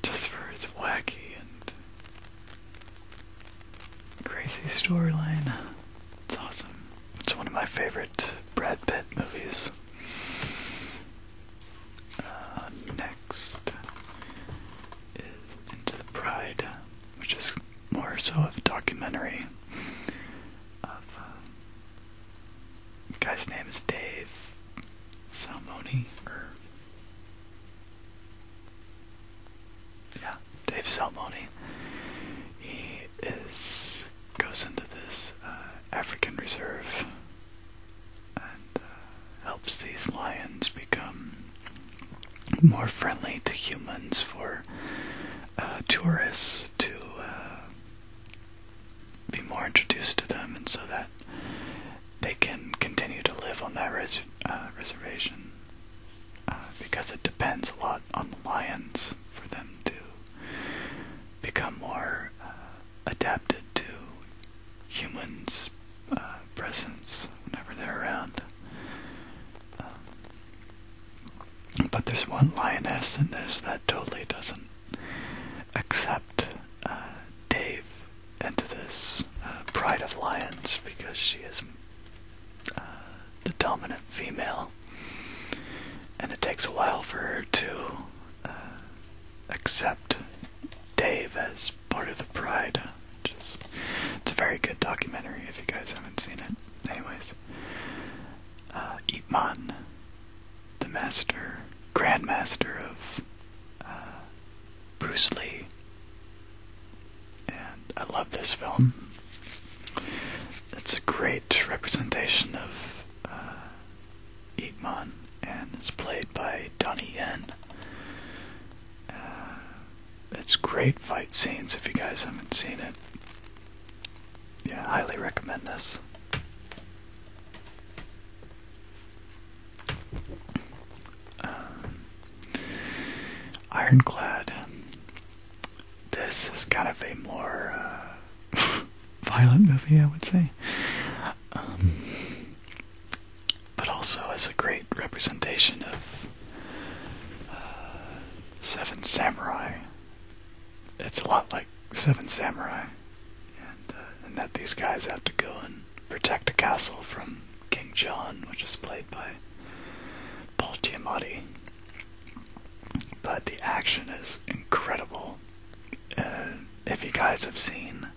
just for its wacky and crazy storyline. It's awesome. It's one of my favorite Brad Pitt movies. Next is Into the Pride, which is more so of a documentary of the guy's name is Dave Salmoni, Dave Salmoni. He goes into this African reserve and helps these lions become more friendly to humans for tourists to be more introduced to them, and so that they can continue to live on that reservation, because it depends a lot on the lions for them to become more adapted to humans' presence whenever they're around. But there's one lioness in this that totally doesn't accept Dave into this pride of lions because she is the dominant female, and it takes a while for her to accept Dave as part of the pride. It's a very good documentary if you guys haven't seen it. Anyways, Ip Man, the grandmaster of Bruce Lee, and I love this film. It's a great representation of Ip Man, and it's played by Donnie Yen. It's great fight scenes if you guys haven't seen it. Yeah, I highly recommend this. Ironclad. This is kind of a more violent movie, I would say. But also as a great representation of Seven Samurai. It's a lot like Seven Samurai, and that these guys have to go and protect a castle from King John, which is played by Paul Giamatti. But the action is incredible. If you guys have seen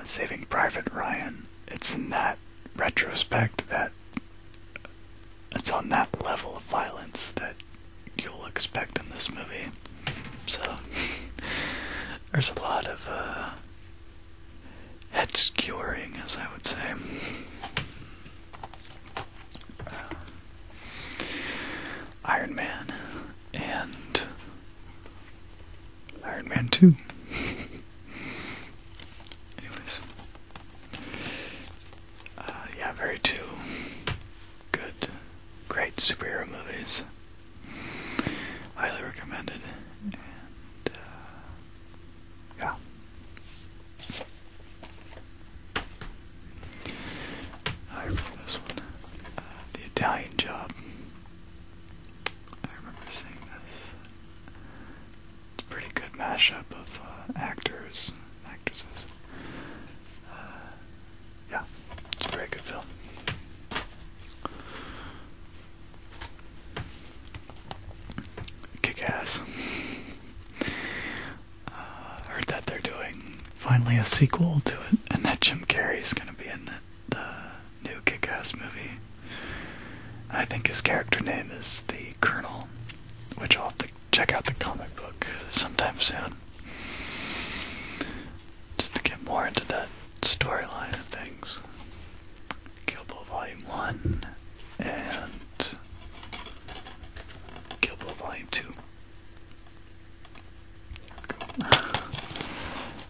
Saving Private Ryan, it's in that retrospect that it's on that level of violence that you'll expect in this movie. So there's a lot of head skewering, as I would say. Iron Man and Iron Man 2. Anyways, yeah, very two good, great superhero movies. Highly recommended. And yeah. I remember this one. The Italian Job. I remember seeing this. It's a pretty good mashup of actors and actresses. Yeah, it's a very good film. Kick-Ass. Heard that they're doing finally a sequel to it, and that Jim Carrey's gonna be in the new Kick-Ass movie. I think his character name is the Colonel, which I'll have to check out the comic book sometime soon, just to get more into that storyline of things. Kill Bill Volume 1 and Kill Bill Volume 2.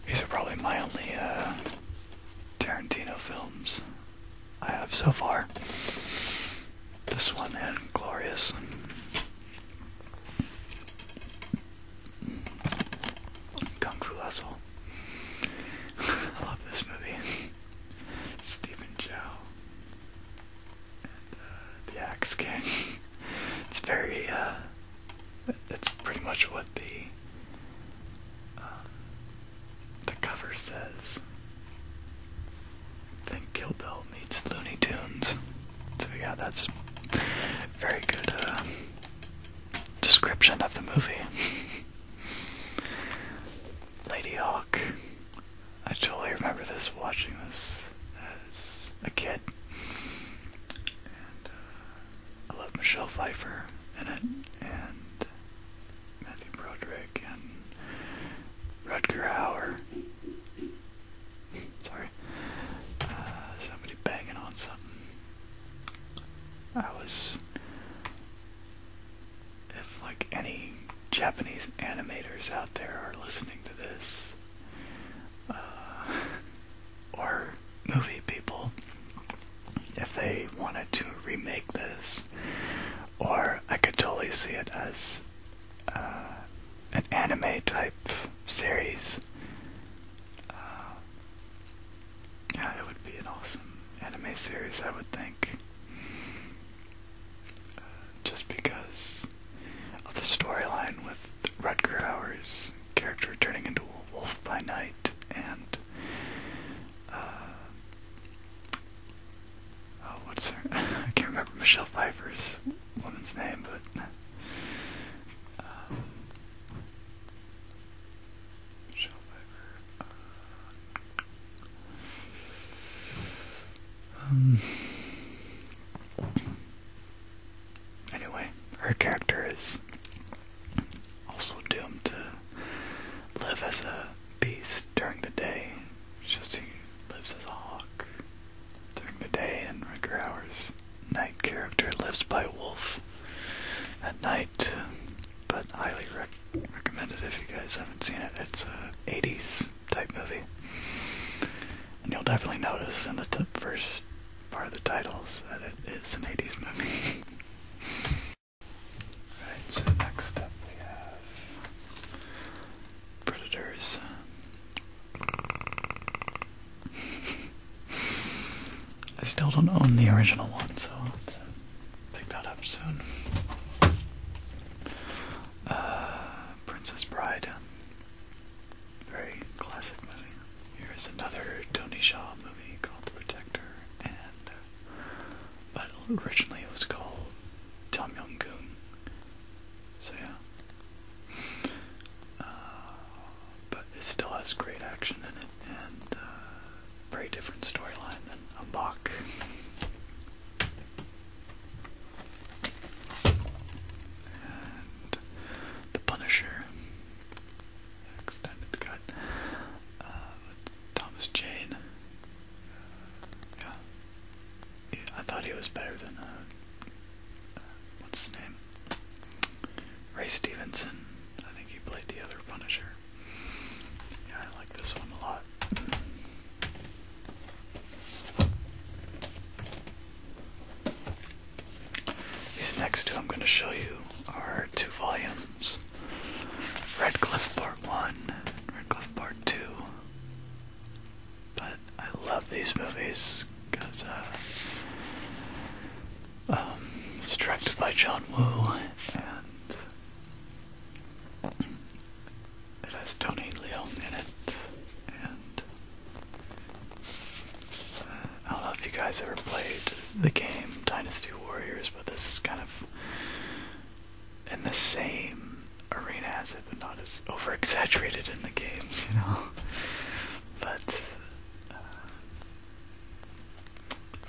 These are probably my only Tarantino films I have so far. This one and Glorious. Kung Fu Hustle. I love this movie. Stephen Chow and the Axe King. It's very That's pretty much what the cover says. I think Kill Bill meets Looney Tunes. So yeah, that's very good description of the movie. Lady Hawk. I totally remember watching this as a kid. And I love Michelle Pfeiffer in it, and Matthew Broderick, and Rutger Hauer. Sorry. Somebody banging on something. If like any Japanese animators out there are listening to this, or movie people, if they wanted to remake this, or I could totally see it as an anime type series. Yeah, it would be an awesome anime series, I would think. Just because of the storyline with Rutger Hauer's character turning into a wolf by night, and what's her? I can't remember Michelle Pfeiffer's woman's name, but Michelle Pfeiffer. Anyway, her character is also doomed to live as a beast during the day. It's just he lives as a hawk during the day, and Rutger Hauer's night character lives by a wolf at night. But highly recommend it if you guys haven't seen it. It's a 80s type movie. And you'll definitely notice in the first part of the titles that it is an 80s movie. Right, so next up we have Predators. I still don't own the original one, so I'll have to pick that up soon. Princess Bride. Very classic movie. Here's another Tony Shaw movie called The Protector, and but originally it was called Tom Yum-Goong. So yeah. But it still has great action in it, and very different storyline than Ambach. And The Punisher, extended cut, with Thomas Jane. Yeah, I thought he was better than what's his name? Ray Stevenson. I think he played the other Punisher. Yeah, I like this one a lot. These next two I'm going to show you are 2 volumes. Red Cliff Part 1, Red Cliff Part 2. But I love these movies because it's directed by John Woo, and it has Tony Leung in it, and I don't know if you guys ever played the game Dynasty Warriors, but this is kind of in the same arena as it, but not as over-exaggerated in the games, you know. But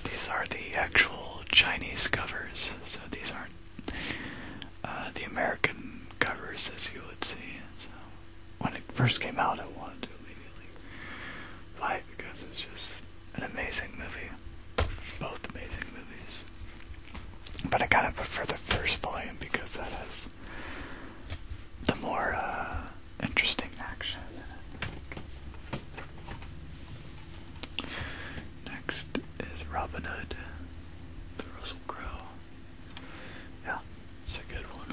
these are the actual Chinese covers, so these aren't the American covers as you would see. So when it first came out, I wanted to immediately buy it because it's just an amazing movie. Both amazing movies. But I kind of prefer the first volume because that has the more interesting action in it. Next is Robin Hood, the Russell Crowe. Yeah, it's a good one.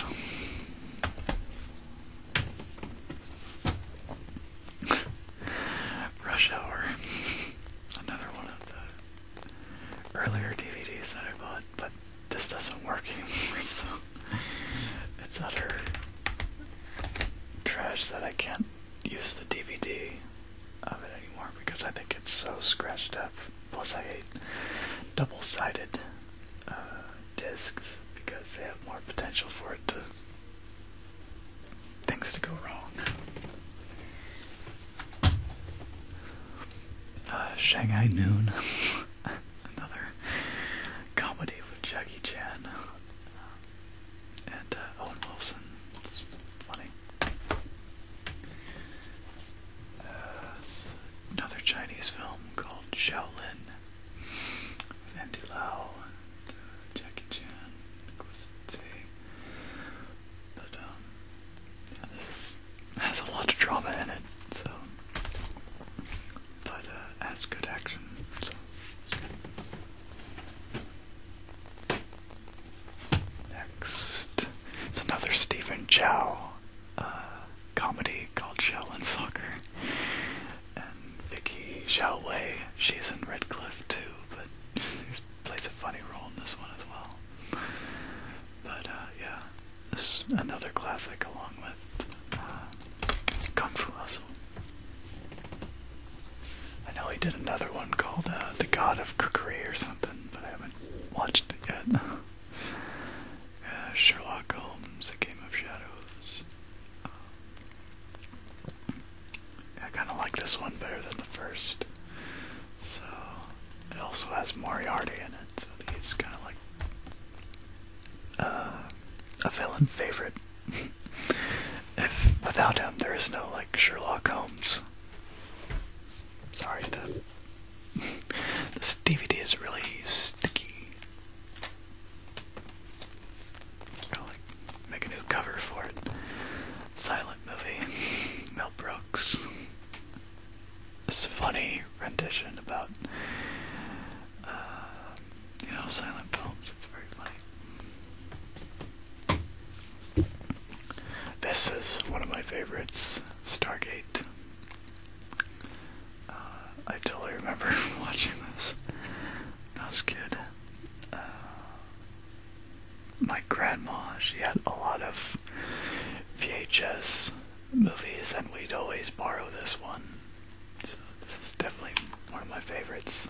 is that I can't use the DVD of it anymore because I think it's so scratched up. Plus I hate double-sided discs because they have more potential for it to things to go wrong. Shanghai Noon, another comedy with Jackie Chan and Owen Wilson. It's funny. Another Chinese film called Shaolin with Andy Lau and Jackie Chan, Nicholas Tse. But yeah, this has a lot of drama in it, so has good action, so it's good. Next, it's another Stephen Chow comedy called Shaolin Soccer, and Vicky Xiaowei, she's in Red Cliff too, but she plays a funny role in this one as well. But yeah, this is another classic along with Kung Fu Hustle. I know he did another one called The God of Cookery or something, but I haven't watched it yet. Sherlock Holmes, A Game of Shadows. I kind of like this one better than the first. So, it also has Moriarty in it, so he's kind of like a villain favorite. If without him, there is no like Sherlock Holmes. Sorry, this DVD is really sticky. Gotta like make a new cover for it. Silent movie, Mel Brooks. It's a funny rendition about, silent films. It's very funny. This is one of my favorites, Stargate. I totally remember watching this when I was a kid. My grandma, she had a lot of VHS movies, and we'd always borrow this one. So this is definitely one of my favorites.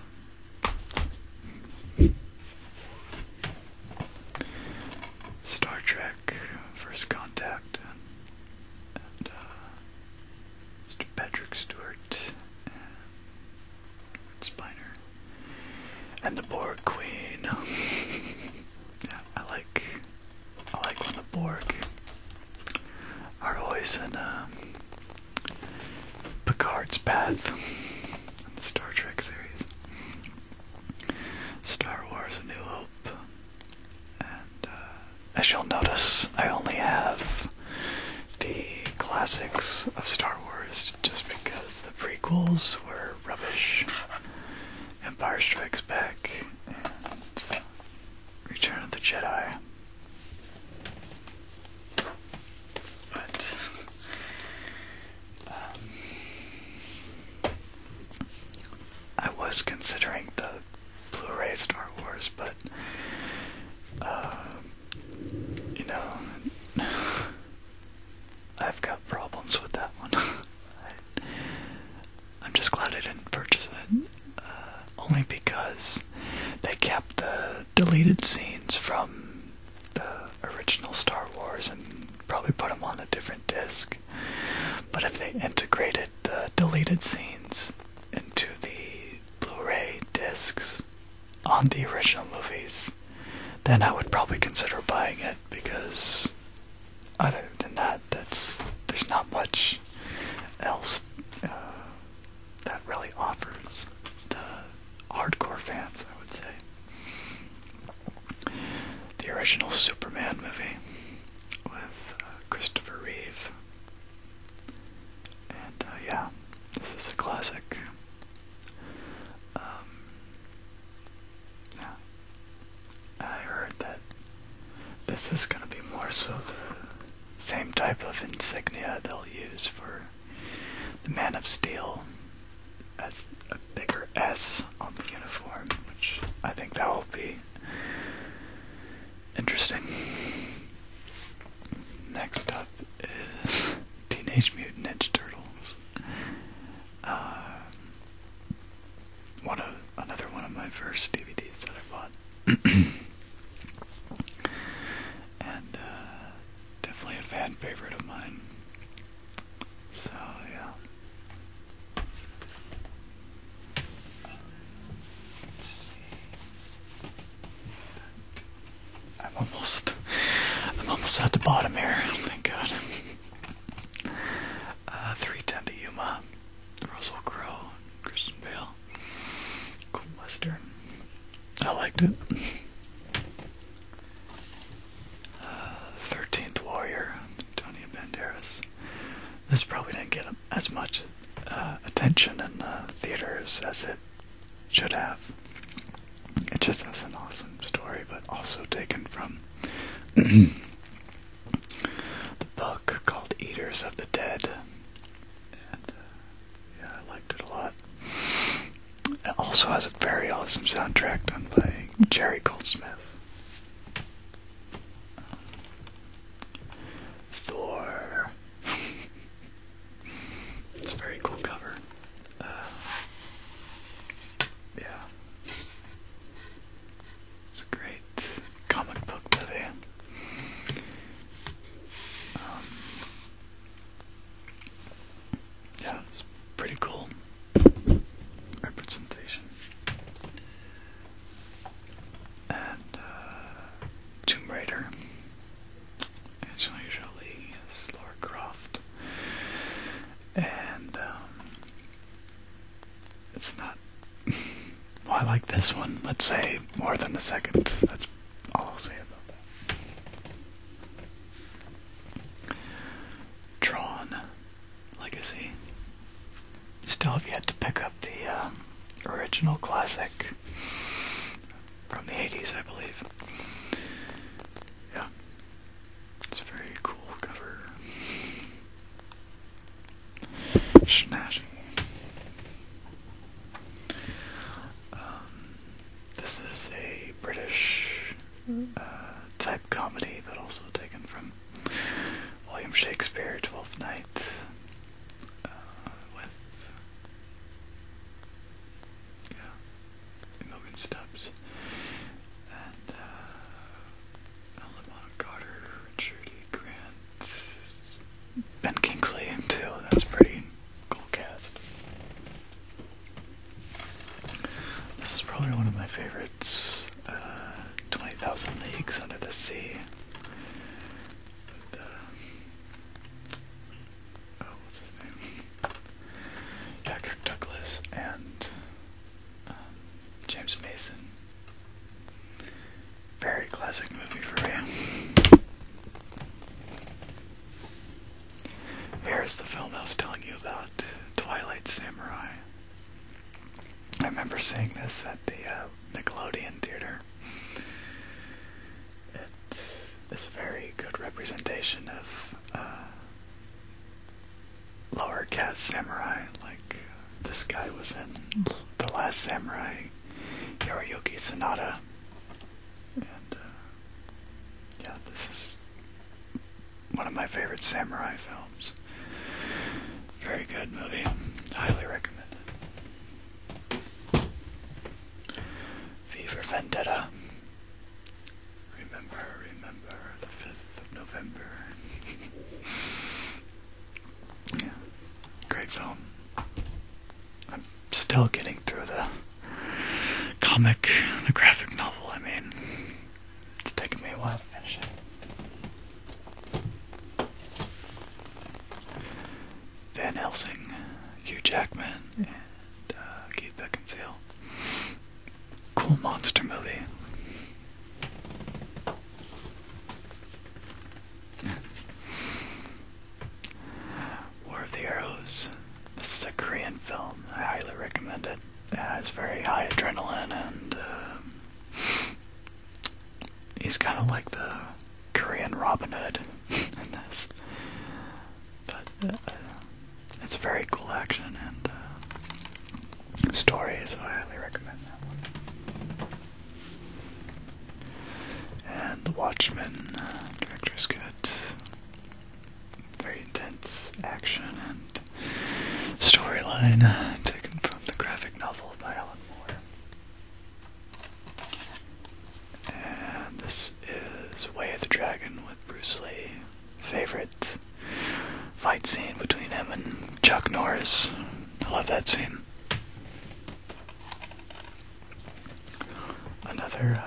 Star Trek, First Contact, and Mr. Patrick Stewart. Spiner and the Borg Queen. Yeah, I like when the Borg are always in Picard's path in the Star Trek series. Star Wars: A New Hope, and as you'll notice, I only have the classics of Star Wars just because the prequels were rubbish. Empire Strikes Back and Return of the Jedi. But I was considering the Blu-ray Star Wars, but I've got problems with that one. I'm just glad I didn't purchase it. Only because they kept the deleted scenes from the original Star Wars and probably put them on a different disc. But if they integrated the deleted scenes into the Blu-ray discs on the original movies, then I would probably consider buying it, because other than that, there's not much else that really offers the hardcore fans, I would say. The original Superman movie with Christopher Reeve. And yeah, this is a classic. Yeah. I heard that this is going to be more so the same type of insignia they'll use for the Man of Steel, as a bigger S on the uniform, which I think that will be interesting. Next up is Teenage Mutant fan favorite of mine. So, yeah. Let's see. I'm almost at the bottom here. Thank God. 310 to Yuma, Russell Crowe, Kristen Bale. Cool Western. I liked it. 13th Warrior, Antonio Banderas. This probably didn't get as much attention in theaters as it should have. It just has an awesome story, but also taken from the book called Eaters of the Dead. And yeah, I liked it a lot. It also has a very awesome soundtrack done by Jerry Goldsmith. Thor. It's a very cool cover. Yeah. It's a great comic book movie. Yeah, it's pretty cool representation. And Tomb Raider. Angelina Jolie as Lara Croft. And it's not. Well, I like this one, let's say, more than the second. That's all I'll say about that. Tron Legacy. Still have yet to pick up the original classic from the 80s, I believe. Yeah. It's a very cool cover. Snazzy. This is a British type comedy, but also taken from William Shakespeare, Twelfth Night, with Morgan Stubbs and Lamont Carter, Richard E. Grant, Ben Kingsley too. That's a pretty cool cast. This is probably one of my favorites. 20,000 Leagues Under the Sea. With, what's his name? Yeah, Kirk Douglas and James Mason. Very classic movie for me. Here's the film I was telling you about, Twilight Samurai. I remember seeing this at the Nickelodeon theater. It's a very good representation of lower caste samurai. Like this guy was in The Last Samurai, Hiroyuki Sanada. And yeah, this is one of my favorite samurai films. Very good movie. Highly recommend it. V for Vendetta. Remember the 5th of November. Yeah, great film. I'm still getting through the graphic novel. I mean, it's taken me a while to finish it. Van Helsing, Hugh Jackman, and Keith Beckinsale. Cool monster movie. War of the Arrows. This is a Korean film. I highly recommend it. It has very high adrenaline, and he's kind of like the Korean Robin Hood in this. But it's very cool action and story, so I highly recommend that one. And The Watchmen, director's cut. Very intense action and storyline taken from the graphic novel by Alan Moore. And this is Way of the Dragon with Bruce Lee, favorite fight scene between him and Chuck Norris. I love that scene. Another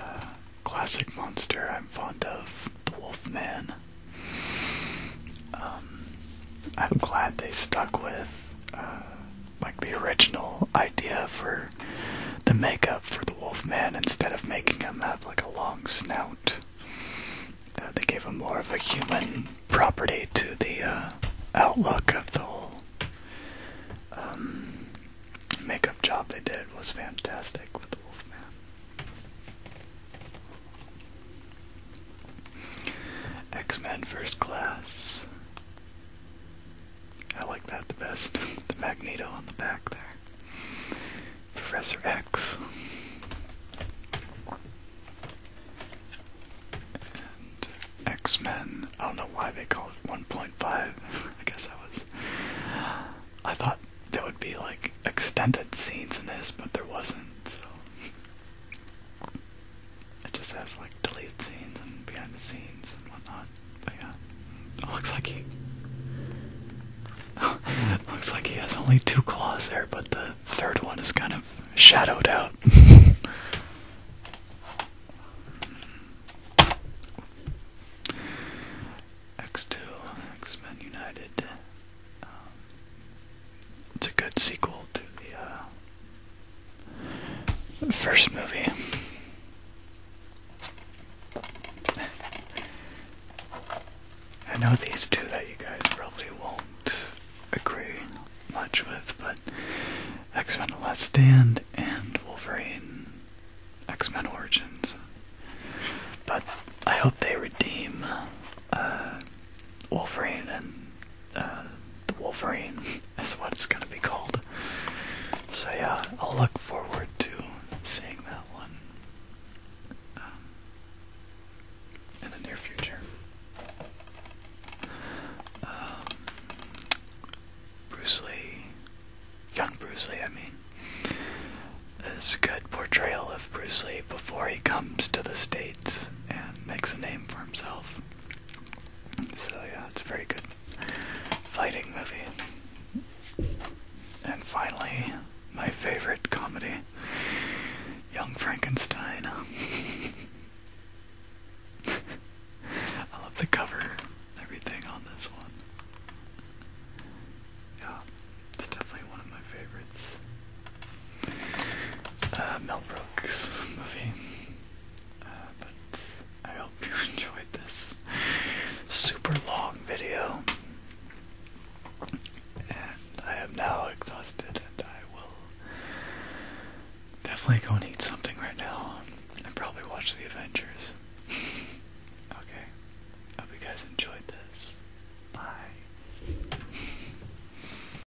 classic monster I'm fond of, the Wolfman. I'm glad they stuck with like the original idea for the makeup for the Wolfman instead of making him have like a long snout. They gave him more of a human property to the outlook of the whole makeup job they did was fantastic with the Wolfman. X-Men First Class. I like that the best. The Magneto on the back there. Professor X. And X-Men. I don't know why they call it 1.5. I guess I thought there would be like extended scenes in this, but there wasn't, so it just has like deleted scenes and behind the scenes and whatnot. But yeah. It looks like he has only 2 claws there, but the third one is kind of shadowed out. X2, X-Men United. It's a good sequel to the first movie. I know these two that you guys probably won't agree much with, but X-Men The Last Stand and Wolverine X-Men Origins. But I hope they redeem Wolverine and the Wolverine is what it's gonna be called. So yeah, I'll look forward to seeing that one in the near future. Bruce Lee, young Bruce Lee, I mean, is a good portrayal of Bruce Lee before he comes to the States and makes a name for himself. So yeah, it's a very good fighting movie. And finally, my favorite comedy, Young Frankenstein. I love the cover, everything on this one. Yeah, it's definitely one of my favorites. Mel Brooks movie. But I hope you enjoyed this super long video. And I am now exhausted, and I will definitely go and eat something right now and probably watch the Avengers. Okay. Hope you guys enjoyed